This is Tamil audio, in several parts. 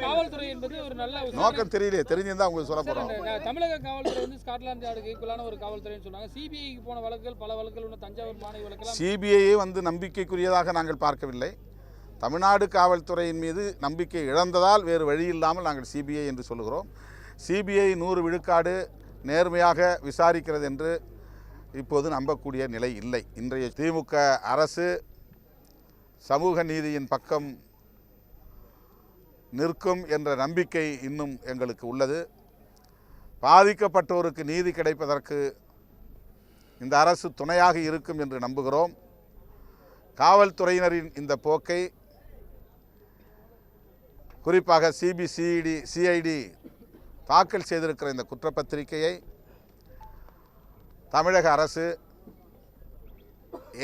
காவல்துறை என்பது ஒரு நல்ல நோக்கம் தெரியலையே, தெரிஞ்சிருந்தா உங்களுக்கு சொல்ல போறோம். தமிழக காவல்துறை வந்து ஸ்காட்லாந்து யார்டுக்கு ஈக்குவலான ஒரு காவல்துறைன்னு சொன்னாங்க. சிபிஐக்கு போன வழக்குகள் பல வழக்குகள் ஒன்று தஞ்சாவூர் மாணவி வழக்கெல்லாம் சிபிஐயை வந்து நம்பிக்கைக்குரியதாக நாங்கள் பார்க்கவில்லை. தமிழ்நாடு காவல்துறையின் மீது நம்பிக்கை இழந்ததால் வேறு வழி இல்லாமல் நாங்கள் சிபிஐ என்று சொல்லுகிறோம். சிபிஐ 100 விழுக்காடு நேர்மையாக விசாரிக்கிறது என்று இப்போது நம்பக்கூடிய நிலை இல்லை. இன்றைய திமுக அரசு சமூக நீதியின் பக்கம் நிற்கும் என்ற நம்பிக்கை இன்னும் எங்களுக்கு உள்ளது. பாதிக்கப்பட்டோருக்கு நீதி கிடைப்பதற்கு இந்த அரசு துணையாக இருக்கும் என்று நம்புகிறோம். காவல்துறையினரின் இந்த போக்கை, குறிப்பாக சிஐடி தாக்கல் செய்திருக்கிற இந்த குற்றப்பத்திரிகையை தமிழக அரசு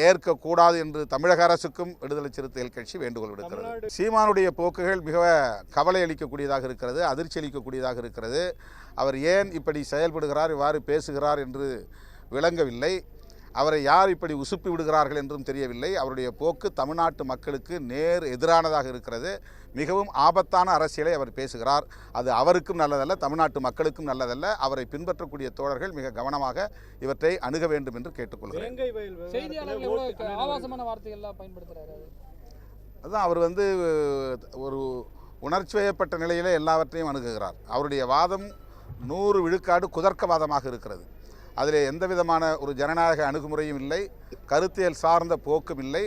ஏற்கக்கூடாது என்று தமிழக அரசுக்கும் விடுதலை சிறுத்தைகள் கட்சி வேண்டுகோள் விடுக்கிறது. சீமானுடைய போக்குகள் மிக கவலை அளிக்கக்கூடியதாக இருக்கிறது, அதிர்ச்சி அளிக்கக்கூடியதாக இருக்கிறது. அவர் ஏன் இப்படி செயல்படுகிறார், இவ்வாறு பேசுகிறார் என்று விளங்கவில்லை. அவரை யார் இப்படி உசுப்பி விடுகிறார்கள் என்றும் தெரியவில்லை. அவருடைய போக்கு தமிழ்நாட்டு மக்களுக்கு நேர் எதிரானதாக இருக்கிறது. மிகவும் ஆபத்தான அரசியலை அவர் பேசுகிறார். அது அவருக்கும் நல்லதல்ல, தமிழ்நாட்டு மக்களுக்கும் நல்லதல்ல. அவரை பின்பற்றக்கூடிய தோழர்கள் மிக கவனமாக இவற்றை அணுக வேண்டும் என்று கேட்டுக்கொள்கிறேன். அதுதான் அவர் வந்து ஒரு உணர்ச்சி வயப்பட்ட நிலையிலே எல்லாவற்றையும் அணுகுகிறார். அவருடைய வாதம் 100 விழுக்காடு குதர்க்கவாதமாக இருக்கிறது. அதில் எந்த விதமான ஒரு ஜனநாயக அணுகுமுறையும் இல்லை, கருத்தியல் சார்ந்த போக்கும் இல்லை,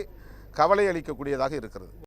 கவலை அளிக்கக்கூடியதாக இருக்கிறது.